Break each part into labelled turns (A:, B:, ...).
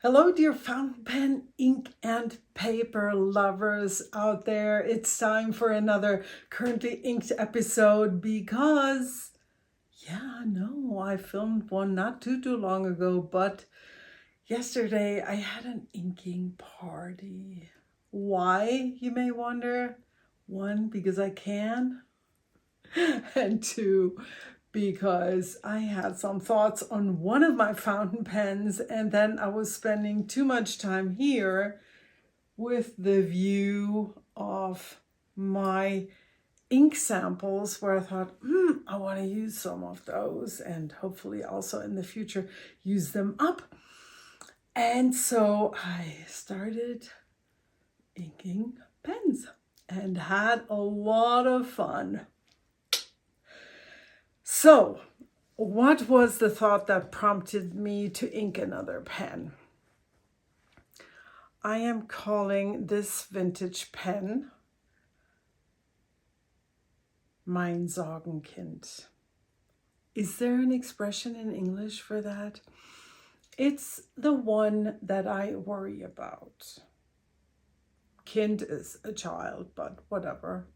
A: Hello, dear fountain pen, ink, and paper lovers out there. It's time for another currently inked episode because, I filmed one not too long ago, but yesterday I had an inking party. Why, you may wonder? One, because I can, and two, because I had some thoughts on one of my fountain pens, and then I was spending too much time here with the view of my ink samples where I thought, I want to use some of those and hopefully also in the future use them up. And so I started inking pens and had a lot of fun. So, what was the thought that prompted me to ink another pen? I am calling this vintage pen mein Sorgenkind. Is there an expression in English for that? It's the one that I worry about. Kind is a child, but whatever.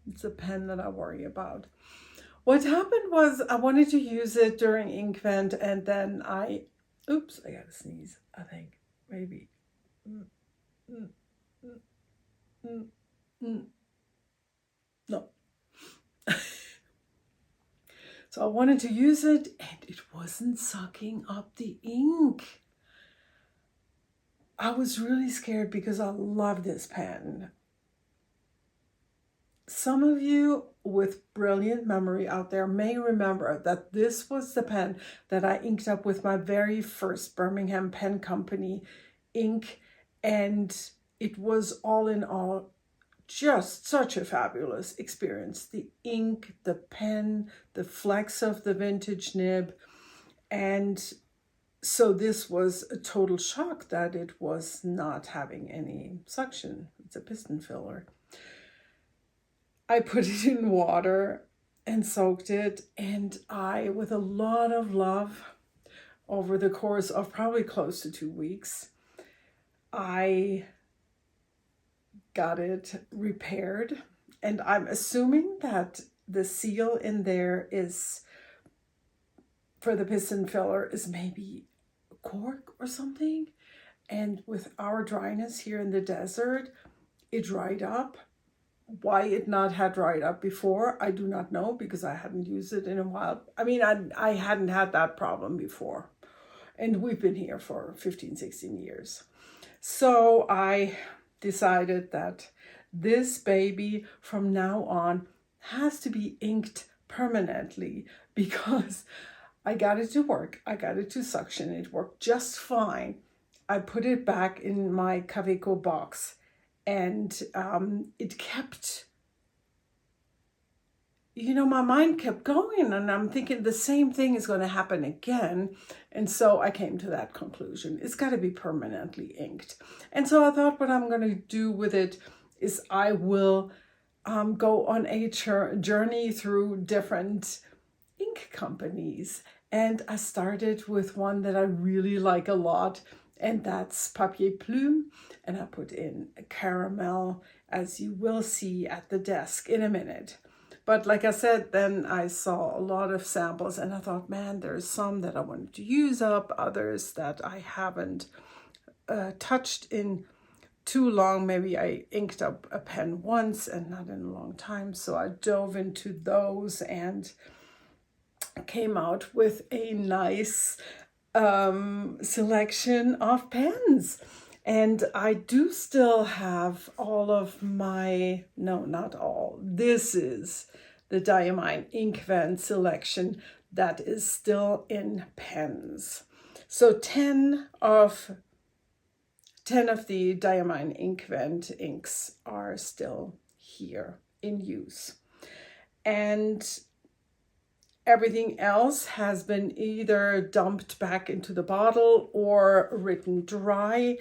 A: It's a pen that I worry about. What happened was I wanted to use it during Inkvent, and then I gotta sneeze, I think, maybe. No. So I wanted to use it, and it wasn't sucking up the ink. I was really scared because I love this pen. Some of you with brilliant memory out there may remember that this was the pen that I inked up with my very first Birmingham Pen Company ink, and it was all in all just such a fabulous experience. The ink, the pen, the flex of the vintage nib, and so this was a total shock that it was not having any suction. It's a piston filler. I put it in water and soaked it, and I, with a lot of love, over the course of probably close to 2 weeks, I got it repaired. And I'm assuming that the seal in there is, for the piston filler, is maybe cork or something. And with our dryness here in the desert, it dried up. Why it not had dried up before, I do not know, because I hadn't used it in a while. I mean, I hadn't had that problem before. And we've been here for 15, 16 years. So I decided that this baby from now on has to be inked permanently, because I got it to work. I got it to suction. It worked just fine. I put it back in my Kaweco box, and it kept, my mind kept going, and I'm thinking the same thing is going to happen again. And so I came to that conclusion. It's got to be permanently inked. And so I thought what I'm going to do with it is I will go on a journey through different ink companies. And I started with one that I really like a lot, and that's Papier Plume. And I put in a caramel, as you will see at the desk in a minute. But like I said, then I saw a lot of samples, and I thought, man, there's some that I wanted to use up, others that I haven't touched in too long. Maybe I inked up a pen once and not in a long time. So I dove into those and came out with a nice selection of pens. And I do still have all of my, no, not all. This is the Diamine Inkvent selection that is still in pens. So 10 of the Diamine Inkvent inks are still here in use. And everything else has been either dumped back into the bottle or written dry.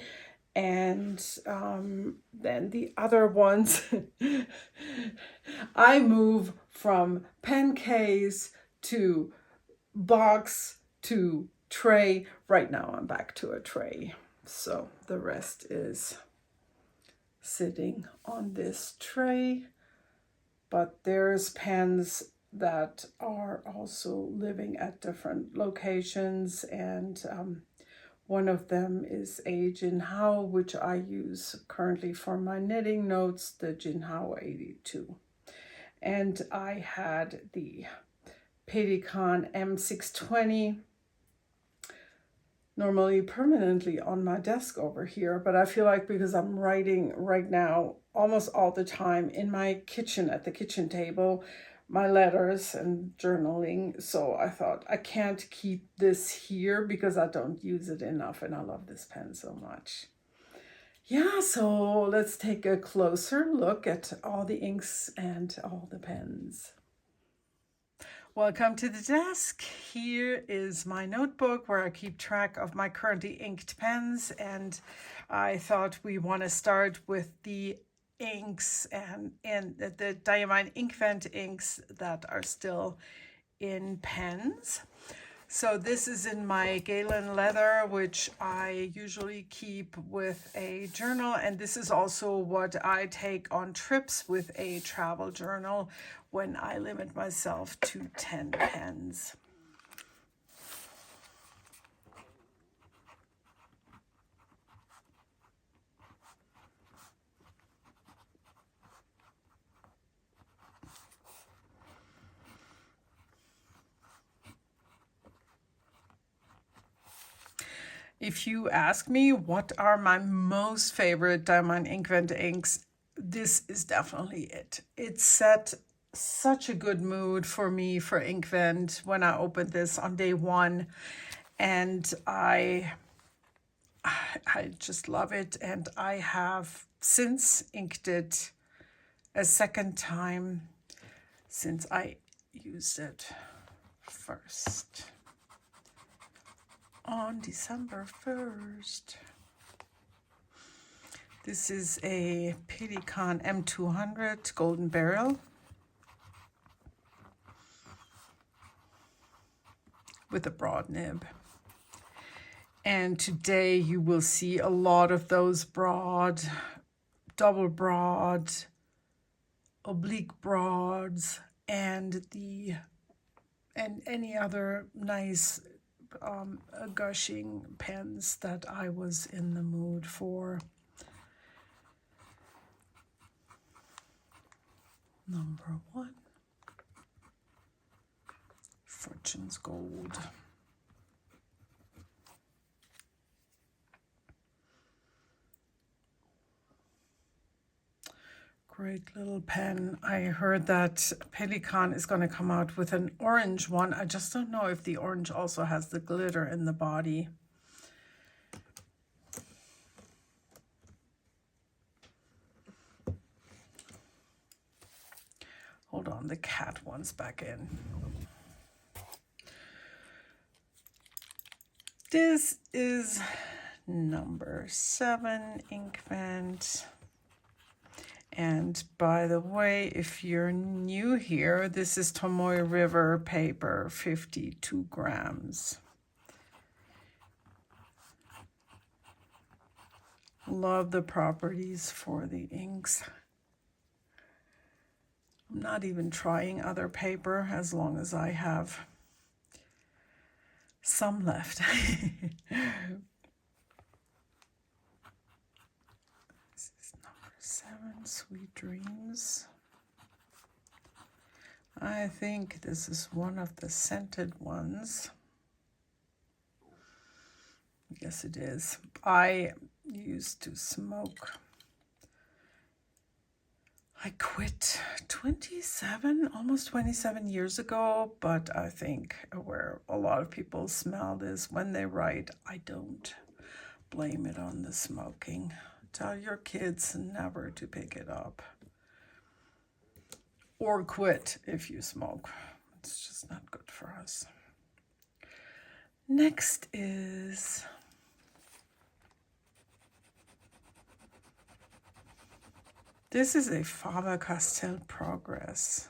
A: And then the other ones, I move from pen case to box to tray. Right now I'm back to a tray. So the rest is sitting on this tray. But there's pens that are also living at different locations, and one of them is a Jinhao, which I use currently for my knitting notes, the Jinhao 82. And I had the Papertalk M620 normally permanently on my desk over here, but I feel like because I'm writing right now almost all the time in my kitchen at the kitchen table, my letters and journaling, so I thought I can't keep this here because I don't use it enough, and I love this pen so much. Yeah, so let's take a closer look at all the inks and all the pens. Welcome to the desk. Here is my notebook where I keep track of my currently inked pens, and I thought we want to start with the inks and the Diamine Inkvent inks that are still in pens. So this is in my Galen leather, which I usually keep with a journal, and this is also what I take on trips with a travel journal when I limit myself to 10 pens. If you ask me what are my most favorite Diamond Inkvent inks, this is definitely it. It set such a good mood for me for Inkvent when I opened this on day one, and I just love it, and I have since inked it a second time since I used it first on December 1st. This is a Papertalk M200 Golden Barrel with a broad nib. And today you will see a lot of those broad, double broad, oblique broads, and any other nice gushing pens that I was in the mood for. Number 1, Fortune's Gold. Great little pen. I heard that Papertalk is going to come out with an orange one. I just don't know if the orange also has the glitter in the body. Hold on, the cat one's back in. This is number 7 Inkvent. And by the way, if you're new here, this is Tomoe River paper, 52 grams. Love the properties for the inks. I'm not even trying other paper as long as I have some left. This is number 7, Sweet Dreams. I think this is one of the scented ones. Yes, it is. I used to smoke. I quit almost 27 years ago, but I think where a lot of people smell this when they write, I don't blame it on the smoking. Tell your kids never to pick it up. Or quit if you smoke. It's just not good for us. Next is this is a Faber-Castell Progress.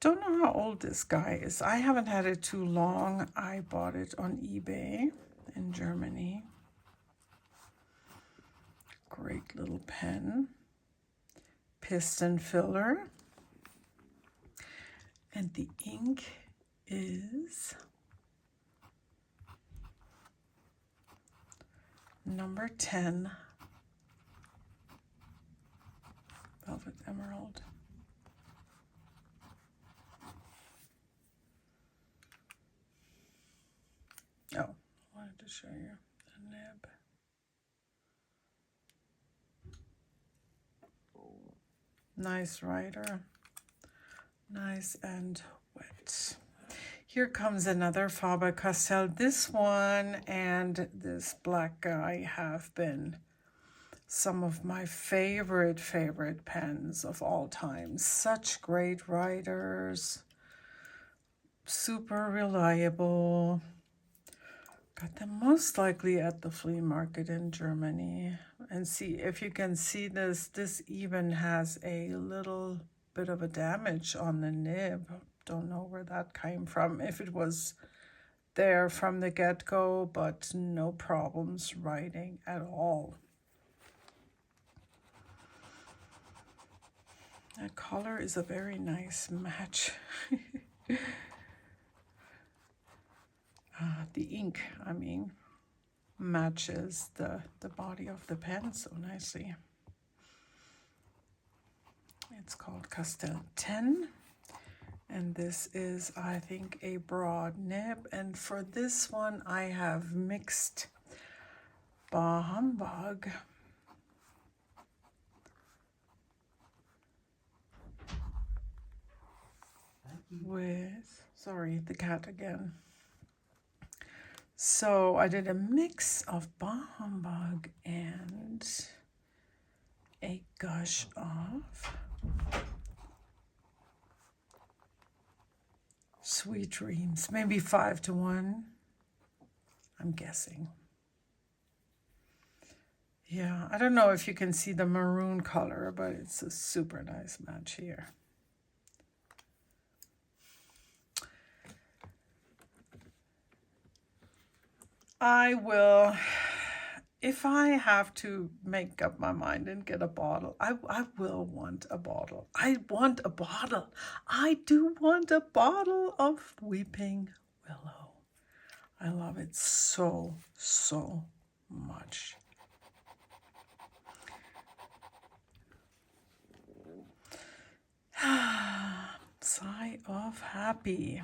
A: Don't know how old this guy is. I haven't had it too long. I bought it on eBay in Germany. Great little pen. Piston filler. And the ink is number 10, Velvet Emerald. Oh, I wanted to show you the nib. Nice writer. Nice and wet. Here comes another Faber-Castell. This one and this black guy have been some of my favorite pens of all time. Such great writers. Super reliable. Got them most likely at the flea market in Germany. And see if you can see this. This even has a little bit of a damage on the nib. Don't know where that came from. If it was there from the get-go, but no problems writing at all. That color is a very nice match. The ink, I mean, matches the body of the pen so nicely. It's called Castell 10. And this is, I think, a broad nib. And for this one, I have mixed Bah Humbug with, sorry, the cat again. So I did a mix of Bah Humbug and a gush of Sweet Dreams, maybe 5 to 1, I'm guessing. Yeah, I don't know if you can see the maroon color, but it's a super nice match here. I will, if I have to make up my mind and get a bottle, I will want a bottle. I want a bottle. I do want a bottle of Weeping Willow. I love it so, so much. Sigh of happy.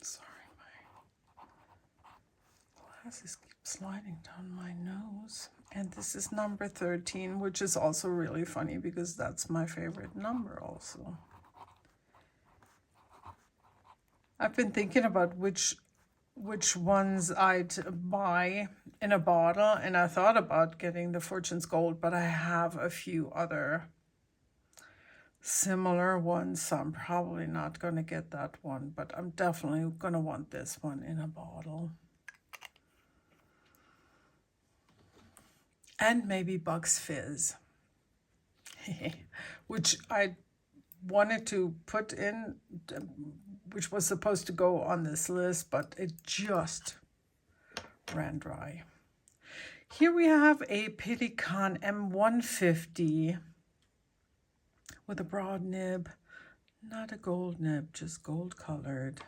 A: Sorry, my glasses keep sliding down my nose. And this is number 13, which is also really funny because that's my favorite number also. I've been thinking about which ones I'd buy in a bottle, and I thought about getting the Fortune's Gold, but I have a few other similar ones, so I'm probably not going to get that one, but I'm definitely going to want this one in a bottle. And maybe Bucks Fizz, which I wanted to put in, which was supposed to go on this list, but it just ran dry. Here we have a Pelikan M150 with a broad nib, not a gold nib, just gold colored.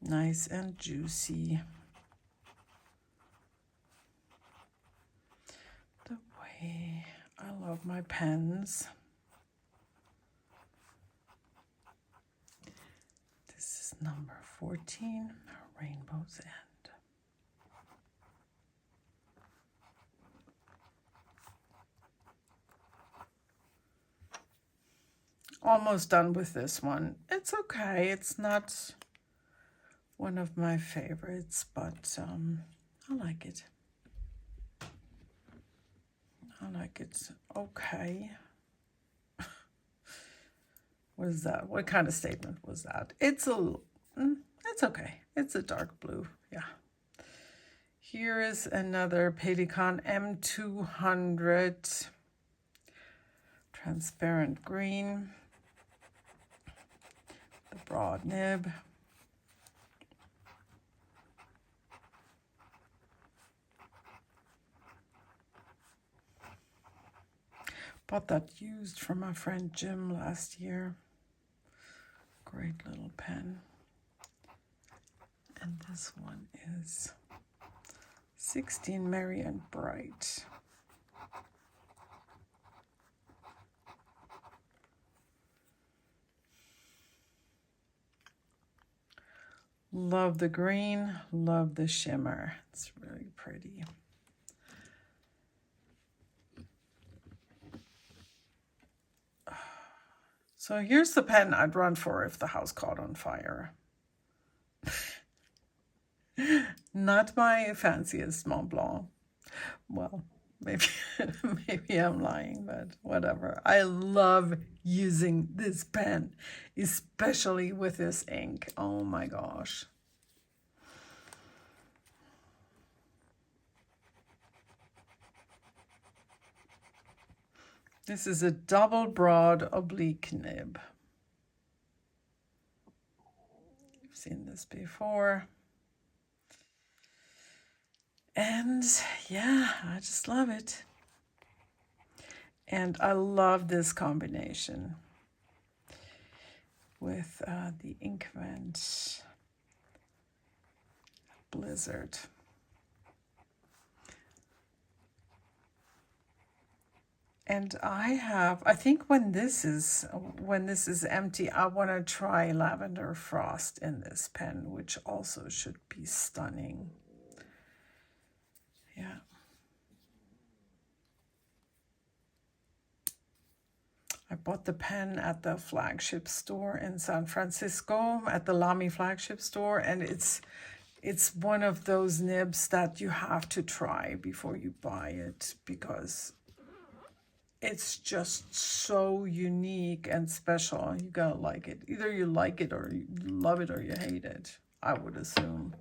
A: Nice and juicy. The way I love my pens. This is number 14, Rainbow's End. Almost done with this one. It's okay. It's not one of my favorites, but I like it. I like it okay. was that? What kind of statement was that? It's it's okay. It's a dark blue. Yeah. Here is another Pelikan M200 transparent green, the broad nib. Bought that used from my friend Jim last year. Great little pen. And this one is 16 Merry and Bright. Love the green, love the shimmer. It's really pretty. So here's the pen I'd run for if the house caught on fire. Not my fanciest Mont Blanc. Well, maybe maybe I'm lying, but whatever. I love using this pen, especially with this ink. Oh my gosh. This is a double broad oblique nib. You've seen this before. And yeah, I just love it. And I love this combination with the Inkvent Blizzard. And I think when this is empty, I want to try Lavender Frost in this pen, which also should be stunning. Yeah. I bought the pen at the flagship store in San Francisco, at the Lamy flagship store, and it's one of those nibs that you have to try before you buy it, because it's just so unique and special. You gotta like it. Either you like it or you love it or you hate it, I would assume.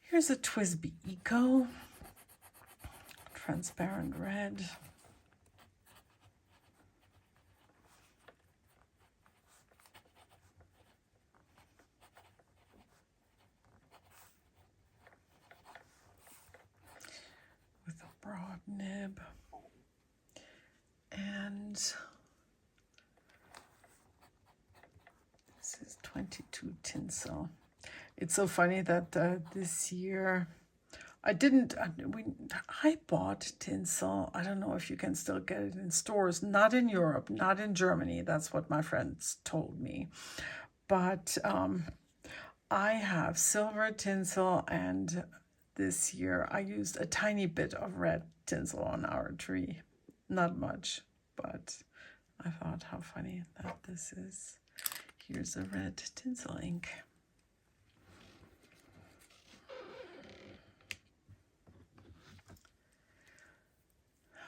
A: Here's a TWSBI Eco, transparent red. With a broad nib. And this is 22 tinsel. It's so funny that this year I bought tinsel. I don't know if you can still get it in stores. Not in Europe, not in Germany. That's what my friends told me. But I have silver tinsel, and this year I used a tiny bit of red tinsel on our tree. Not much, but I thought how funny that this is. Here's a red tinsel ink.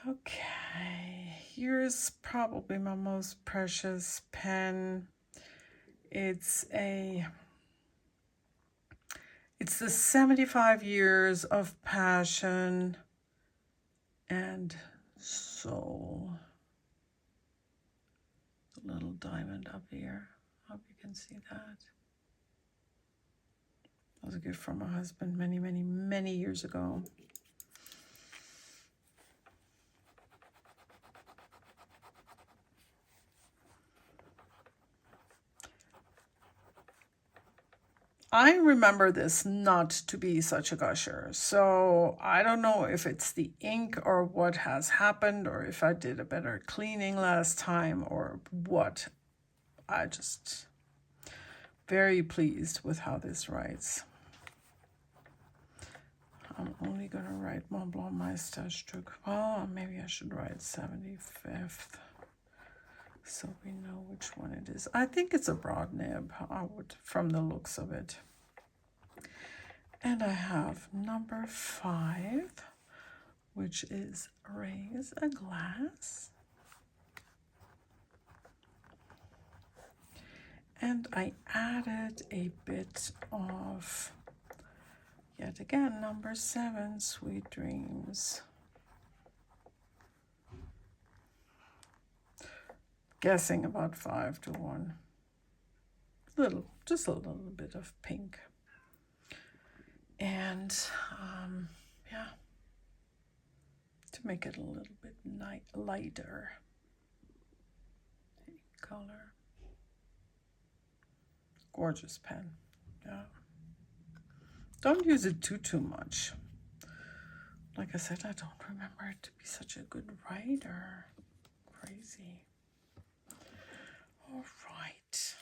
A: Okay, here's probably my most precious pen. It's the 75 years of passion and soul. The little diamond up here. Hope you can see that. That was a gift from my husband many, many, many years ago. I remember this not to be such a gusher, so I don't know if it's the ink or what has happened, or if I did a better cleaning last time or what. I just very pleased with how this writes. I'm only going to write Mont Blanc Meisterstück. Well, maybe I should write 75th. So we know which one it is. I think it's a broad nib, from the looks of it. And I have number 5, which is Raise a Glass. And I added a bit of, yet again, number 7, Sweet Dreams. Guessing about 5 to 1. Just a little bit of pink. And yeah, to make it a little bit lighter color. Gorgeous pen. Yeah. Don't use it too much. Like I said, I don't remember it to be such a good writer. Crazy. All right.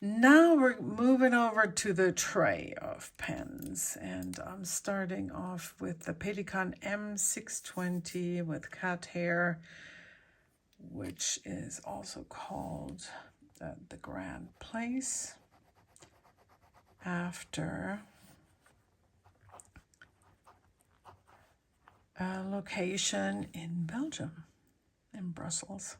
A: Now we're moving over to the tray of pens, and I'm starting off with the Papertalk M620 with cat hair, which is also called the Grand Place, after a location in Belgium, in Brussels.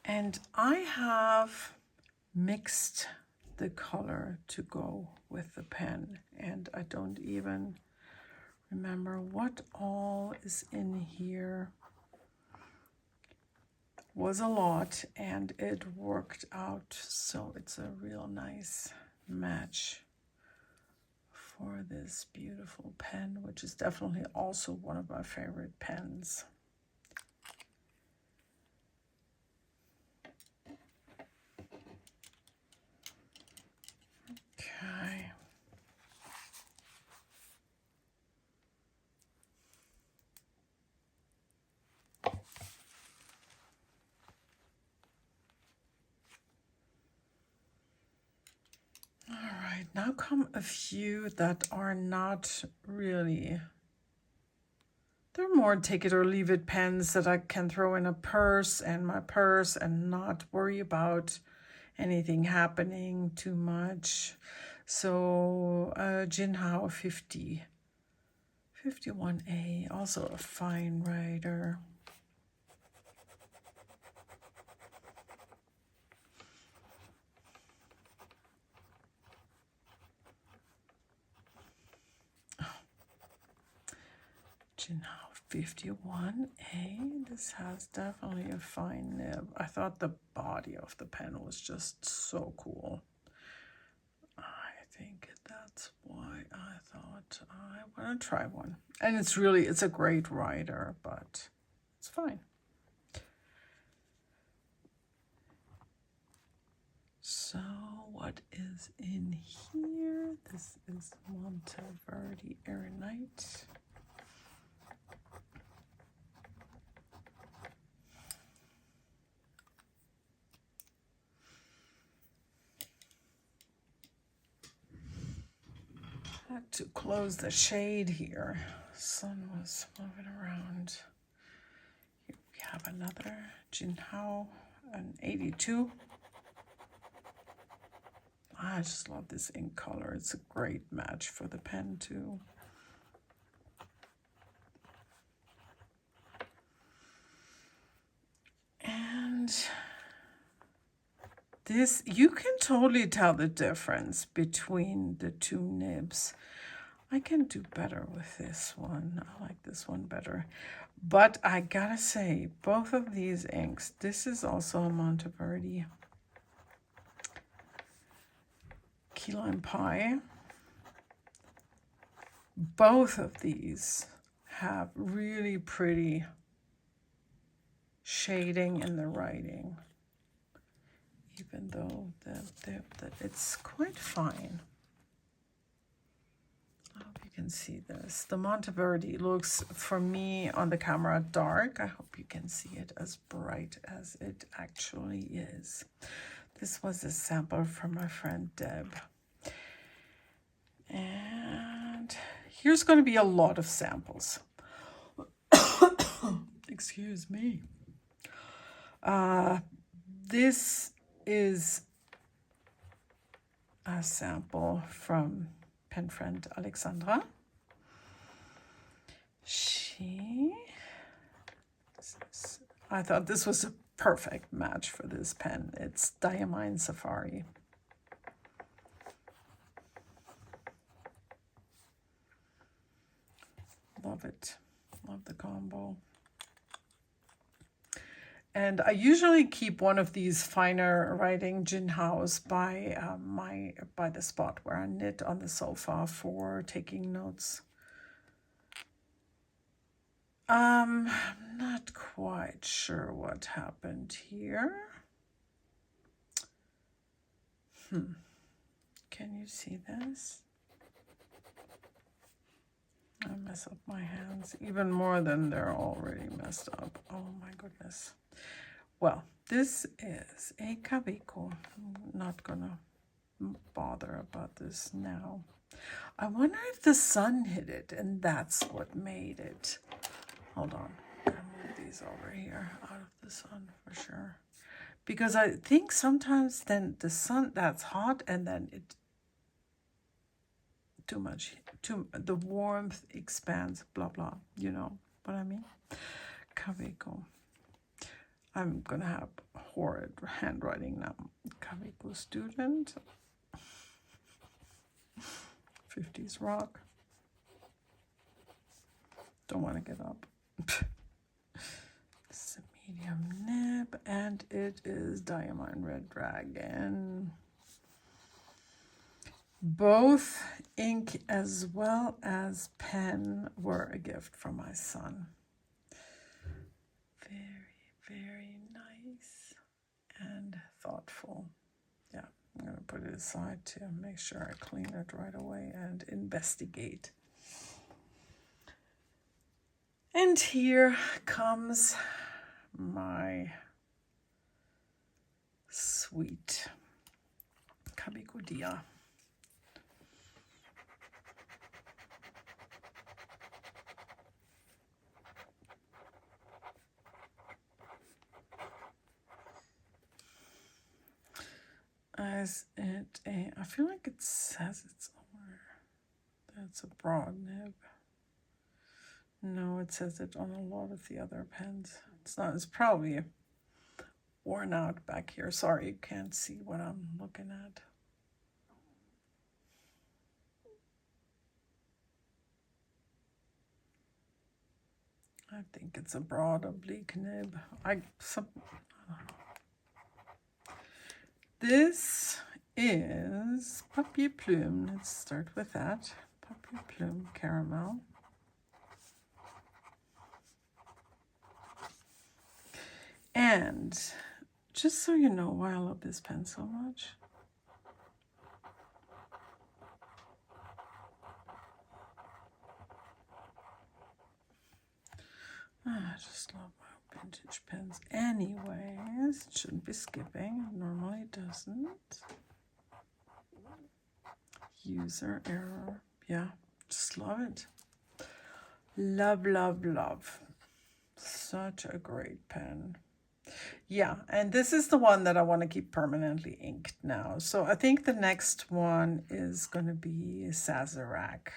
A: And I have mixed the color to go with the pen, and I don't even remember what all is in here. Was a lot, and it worked out, so it's a real nice match for this beautiful pen, which is definitely also one of my favorite pens. Okay. All right, now come a few that are not really, they're more take it or leave it pens that I can throw in a purse and my purse and not worry about anything happening too much. So Jinhao 51A, also a fine writer. Jinhao 51A, this has definitely a fine nib. I thought the body of the pen was just so cool. I think that's why I thought I want to try one. And it's a great writer, but it's fine. So what is in here? This is Monteverde Aeronite. Had to close the shade here. Sun was moving around. Here we have another Jinhao, an 82. I just love this ink color. It's a great match for the pen too. And this, you can totally tell the difference between the two nibs. I can do better with this one. I like this one better. But I gotta say, both of these inks, this is also a Monteverde Key Lime Pie. Both of these have really pretty shading in the writing, even though that it's quite fine. I hope you can see this. The Monteverde looks, for me on the camera, dark. I hope you can see it as bright as it actually is. This was a sample from my friend Deb. And here's going to be a lot of samples. Excuse me. This is a sample from pen friend Alexandra. I thought this was a perfect match for this pen. It's Diamine Safari. Love it. Love the combo. And I usually keep one of these finer writing Jinhaos by the spot where I knit on the sofa for taking notes. I'm not quite sure what happened here. Can you see this? I mess up my hands even more than they're already messed up. Oh my goodness. Well, this is a Kaweco. I'm not gonna bother about this now. I wonder if the sun hit it and that's what made it. Hold on, I'm gonna move these over here out of the sun for sure. Because I think sometimes then the sun, that's hot, and then it the warmth expands, blah blah, you know what I mean. Kaweco. I'm gonna have horrid handwriting now. Kaweco student. 50s rock. Don't want to get up. It's a medium nib, and it is Diamine Red Dragon. Both ink as well as pen were a gift from my son. Very, very nice and thoughtful. Yeah, I'm going to put it aside to make sure I clean it right away and investigate. And here comes my sweet Kaweco Dia. I feel like it says it's somewhere. That's a broad nib. No, it says it on a lot of the other pens. It's not, it's probably worn out back here. Sorry, you can't see what I'm looking at. I think it's a broad oblique nib. This is Papier Plume. Let's start with that. Papier Plume Caramel. And just so you know why I love this pen so much, I just love my vintage pens. Anyways, it shouldn't be skipping. It normally doesn't. User error. Yeah, just love it. Love, love, love. Such a great pen. Yeah, and this is the one that I want to keep permanently inked now. So I think the next one is going to be Sazerac.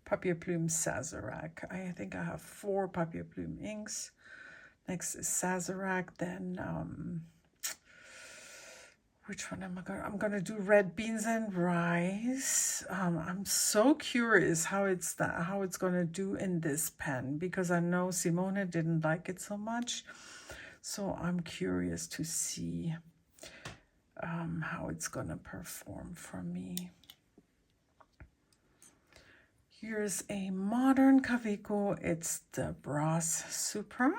A: Papier Plume Sazerac. I think I have 4 Papier Plume inks. Next is Sazerac. Then, which one am I going to? I'm going to do Red Beans and Rice. I'm so curious how it's going to do in this pen, because I know Simone didn't like it so much. So I'm curious to see how it's going to perform for me. Here's a modern Kaweco. It's the Brass Supra.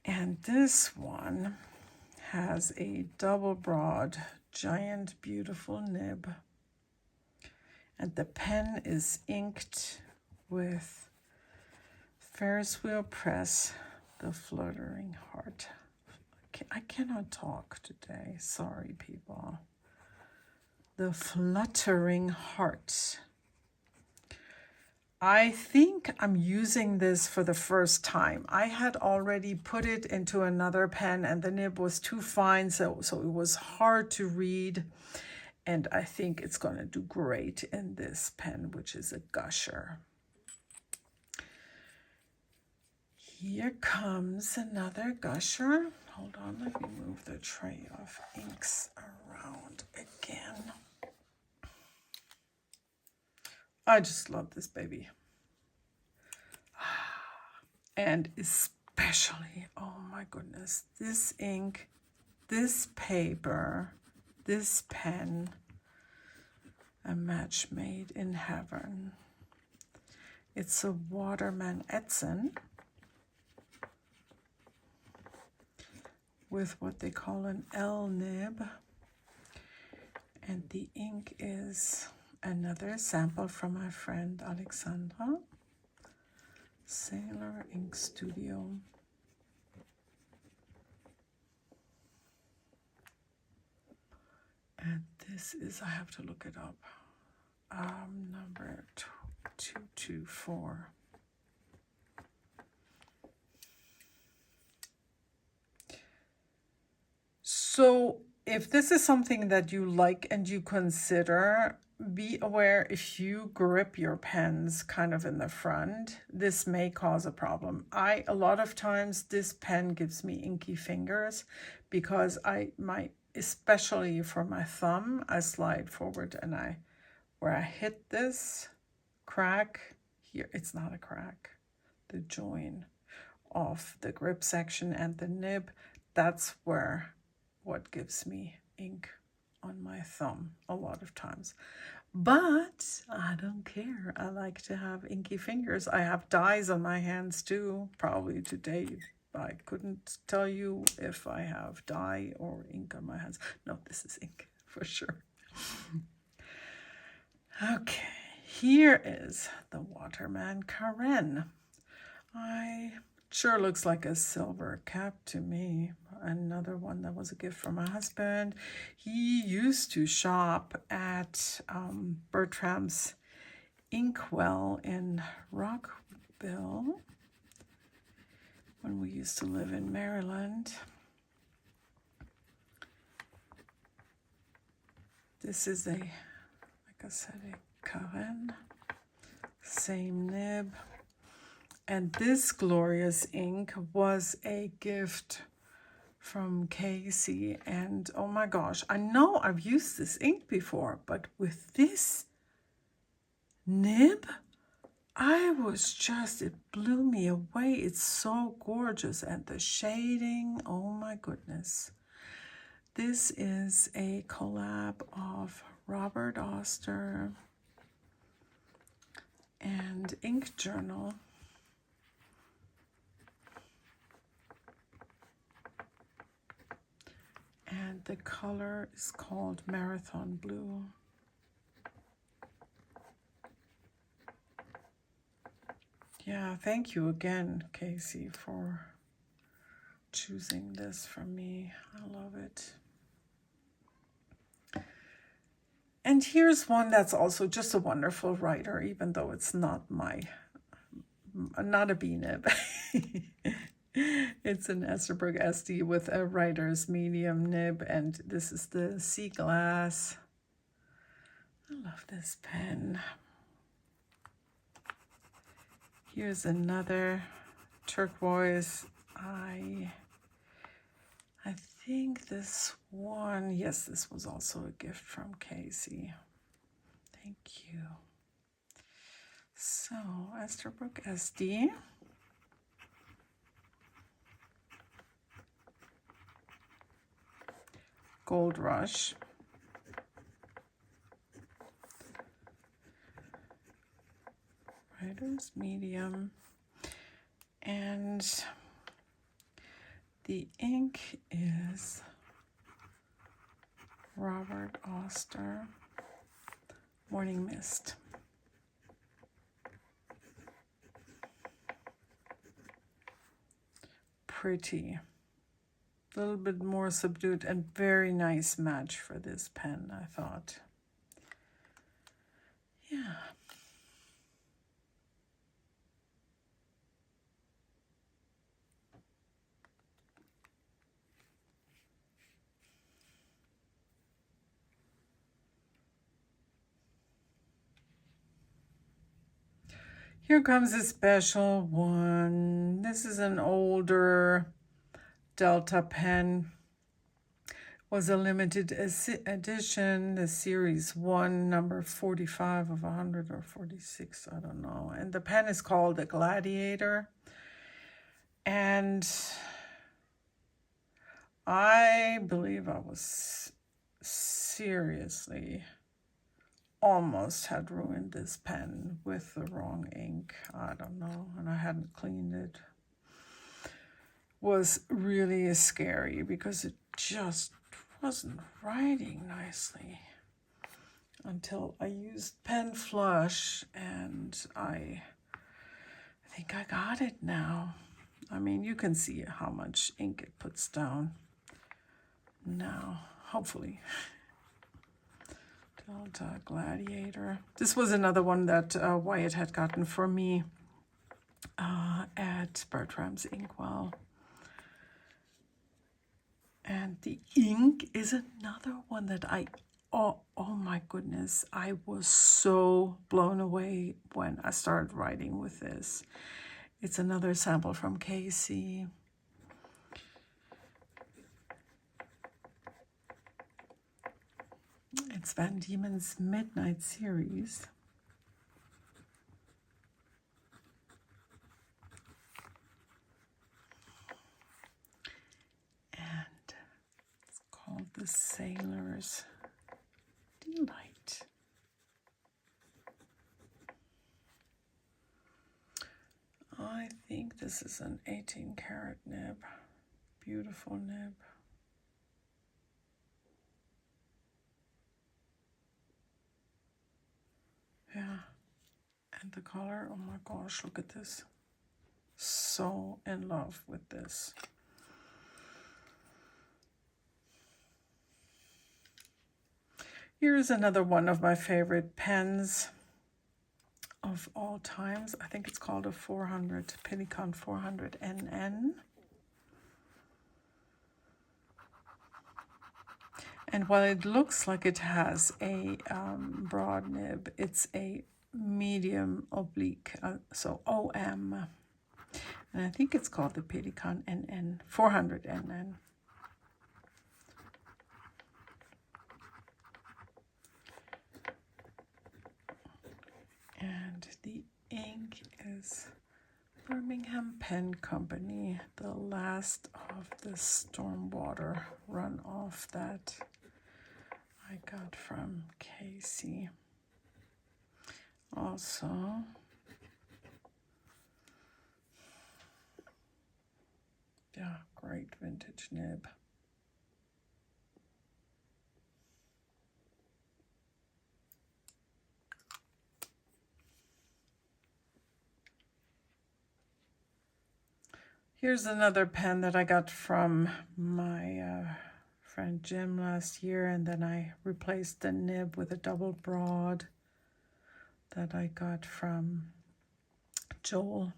A: And this one has a double broad, giant, beautiful nib. And the pen is inked with Ferris Wheel Press, the Fluttering Heart. I cannot talk today. Sorry, people. The Fluttering Heart. I think I'm using this for the first time. I had already put it into another pen and the nib was too fine, so it was hard to read. And I think it's going to do great in this pen, which is a Gusher. Here comes another Gusher. Hold on, let me move the tray of inks around again. I just love this baby. And especially, oh my goodness, this ink, this paper, this pen, a match made in heaven. It's a Waterman Edson with what they call an L nib. And the ink is another sample from my friend Alexandra. Sailor Ink Studio. And this is, I have to look it up, number 224. So if this is something that you like and you consider, be aware if you grip your pens kind of in the front, this may cause a problem. A lot of times this pen gives me inky fingers because especially for my thumb, I slide forward and where I hit this crack here, it's not a crack, the join of the grip section and the nib, that's what gives me ink on my thumb a lot of times. But I don't care. I like to have inky fingers. I have dyes on my hands too. Probably today I couldn't tell you if I have dye or ink on my hands. No, this is ink for sure. Okay, here is the Waterman Karen. Sure looks like a silver cap to me. Another one that was a gift from my husband. He used to shop at Bertram's Inkwell in Rockville when we used to live in Maryland. This is like I said, a Karen, same nib. And this glorious ink was a gift from Casey. And oh my gosh, I know I've used this ink before, but with this nib, it blew me away. It's so gorgeous. And the shading, oh my goodness. This is a collab of Robert Oster and Ink Journal. And the color is called Marathon Blue. Yeah, thank you again, Casey, for choosing this for me. I love it. And here's one that's also just a wonderful writer, even though it's not a B-nib. It's an Esterbrook SD with a writer's medium nib, and this is the Sea Glass. I love this pen. Here's another turquoise. I think this one, yes, this was also a gift from Casey. Thank you. So, Esterbrook SD. Gold Rush. Writer's medium. And the ink is Robert Oster Morning Mist. Pretty. A little bit more subdued and very nice match for this pen, I thought. Yeah. Here comes a special one. This is an older Delta pen. Was a limited edition, the series 1, number 45 of 100 or 46, I don't know. And the pen is called the Gladiator. And I believe I was seriously almost had ruined this pen with the wrong ink. I don't know, and I hadn't cleaned it. Was really scary because it just wasn't writing nicely until I used Pen Flush, and I think I got it now. I mean, you can see how much ink it puts down now, hopefully. Delta Gladiator. This was another one that Wyatt had gotten for me at Bertram's Inkwell. And the ink is another one that oh my goodness, I was so blown away when I started writing with this. It's another sample from Casey. It's Van Diemen's Midnight series. And it's called The Sailor's Delight. I think this is an 18 karat nib. Beautiful nib. Yeah. And the color, oh my gosh, look at this. So in love with this. Here's another one of my favorite pens of all times. I think it's called a 400, Pelikan 400 NN. And while it looks like it has a broad nib, it's a medium oblique, so OM. And I think it's called the Pelikan NN, 400 NN. And the ink is Birmingham Pen Company, the last of the Stormwater runoff that I got from Casey. Also, yeah, great vintage nib. Here's another pen that I got from my friend Jim last year, and then I replaced the nib with a double broad that I got from Joel.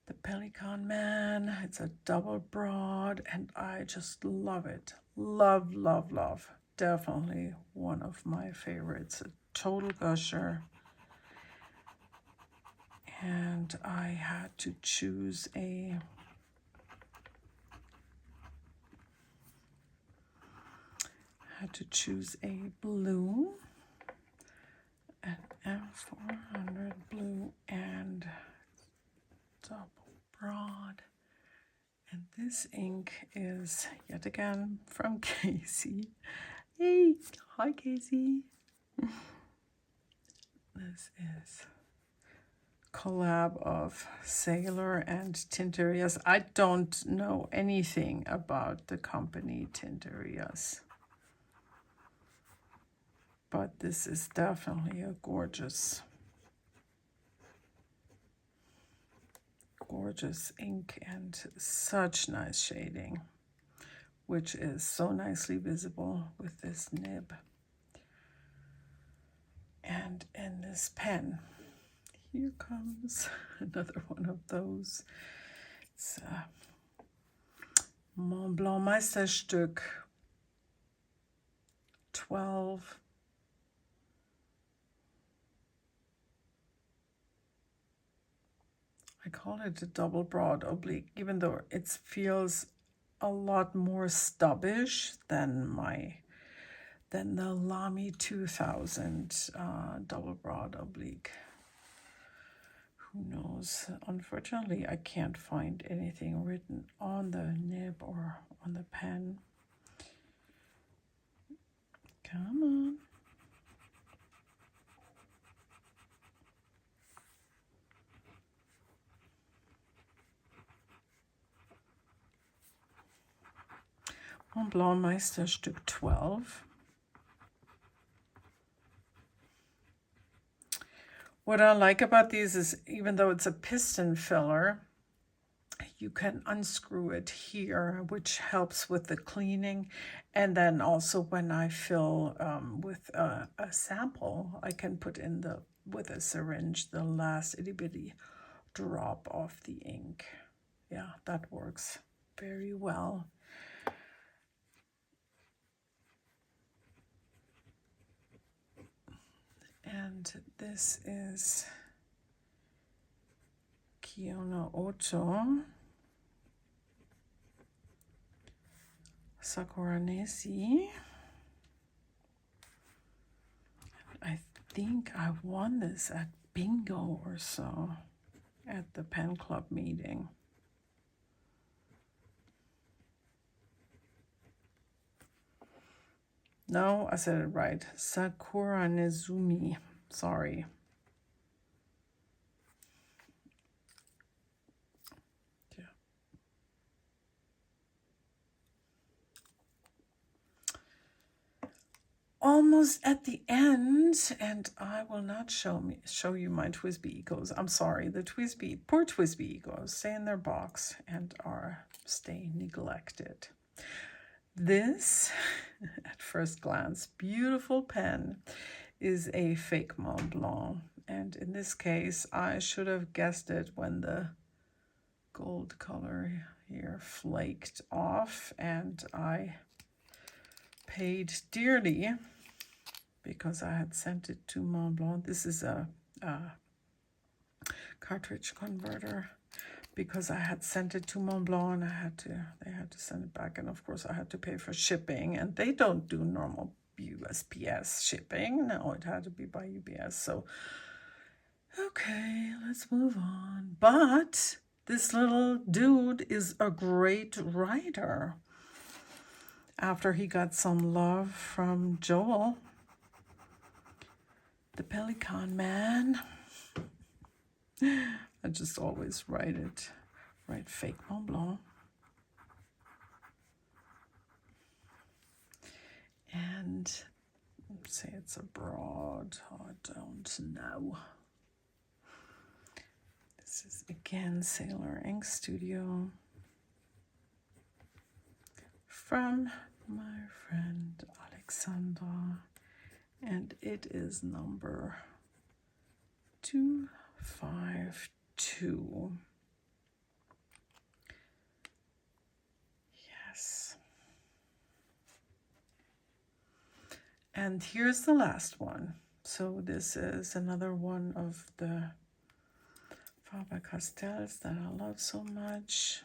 A: The Pelikan Man. It's a double broad, and I just love it. Love, love, love. Definitely one of my favorites. A total gusher. And I had to choose a blue, an M400 blue, and double broad. And this ink is yet again from Casey. Hey, hi Casey. This is collab of Sailor and Tintorius. I don't know anything about the company Tintorius, but this is definitely a gorgeous gorgeous ink and such nice shading, which is so nicely visible with this nib. And in this pen, here comes another one of those. It's a Mont Blanc Meisterstück 12. I call it a double broad oblique, even though it feels a lot more stubbish than the Lamy 2000 double broad oblique. Who knows? Unfortunately, I can't find anything written on the nib or on the pen. Come on. Mont Blanc Meisterstück 12. What I like about these is, even though it's a piston filler, you can unscrew it here, which helps with the cleaning. And then also when I fill with a sample, I can put in with a syringe the last itty bitty drop of the ink. Yeah, that works very well. And this is Kiono Ocho Sakuranesi. I think I won this at bingo or so at the pen club meeting. No, I said it right. Sakura Nezumi. Sorry. Yeah. Almost at the end, and I will not show you my TWSBI Ecos. I'm sorry, the poor TWSBI Ecos stay in their box and stay neglected. This, at first glance, beautiful pen is a fake Mont Blanc. And in this case, I should have guessed it when the gold color here flaked off, and I paid dearly because I had sent it to Mont Blanc. This is a cartridge converter. Because I had sent it to Mont Blanc and they had to send it back, and of course I had to pay for shipping, and they don't do normal USPS shipping. No, it had to be by UPS. So okay, let's move on. But this little dude is a great writer. After he got some love from Joel, the Pelican Man. I just always write fake Mont Blanc. And say it's a broad, I don't know. This is again Sailor Ink Studio from my friend Alexandra, and it is number 252. Yes. And here's the last one. So this is another one of the Faber-Castells that I love so much.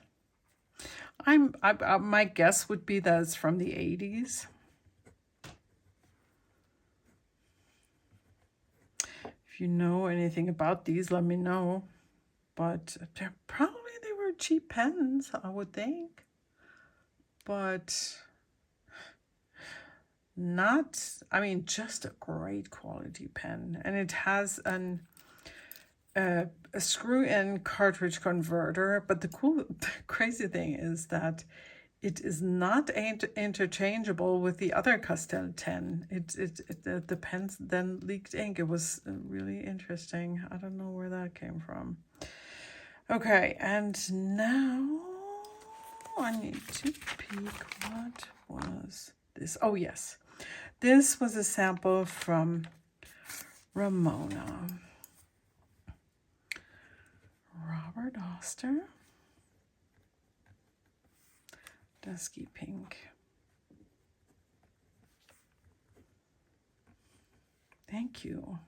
A: My guess would be that it's from the 80s. If you know anything about these, let me know. But they were cheap pens, I would think. But not, I mean, just a great quality pen. And it has a screw-in cartridge converter. But the crazy thing is that it is not interchangeable with the other Castell 10. The pens then leaked ink. It was really interesting. I don't know where that came from. Okay, and now I need to peek. What was this? Oh, yes. This was a sample from Ramona. Robert Oster. Dusky pink. Thank you.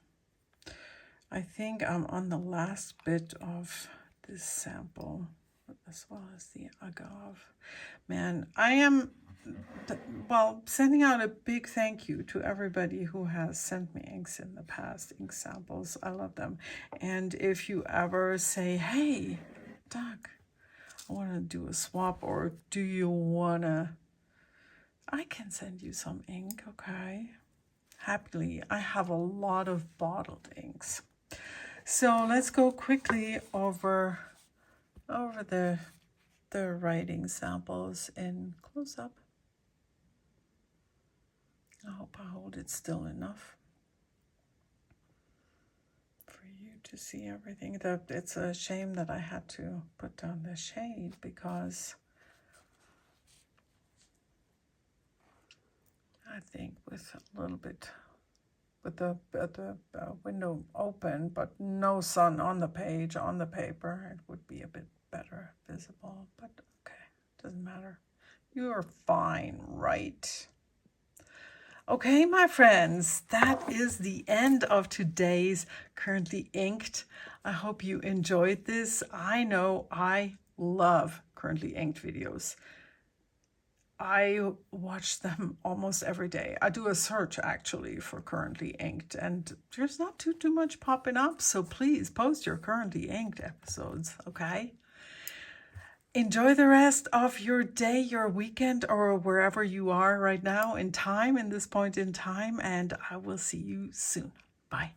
A: I think I'm on the last bit of this sample, as well as the agave. Man, I am, well, sending out a big thank you to everybody who has sent me inks in the past, ink samples. I love them. And if you ever say, hey, Doc, I want to do a swap, or do you want to, I can send you some ink, okay? Happily, I have a lot of bottled inks. So let's go quickly over the writing samples in close-up. I hope I hold it still enough for you to see everything. It's a shame that I had to put down the shade, because I think with a little bit, with the window open but no sun on the page, on the paper, it would be a bit better visible. But okay, doesn't matter. You're fine, right? Okay, my friends, that is the end of today's Currently Inked. I hope you enjoyed this. I know I love Currently Inked videos. I watch them almost every day. I do a search actually for Currently Inked, and there's not too much popping up, so please post your Currently Inked episodes, okay? Enjoy the rest of your day, your weekend, or wherever you are right now in time, in this point in time, and I will see you soon. Bye.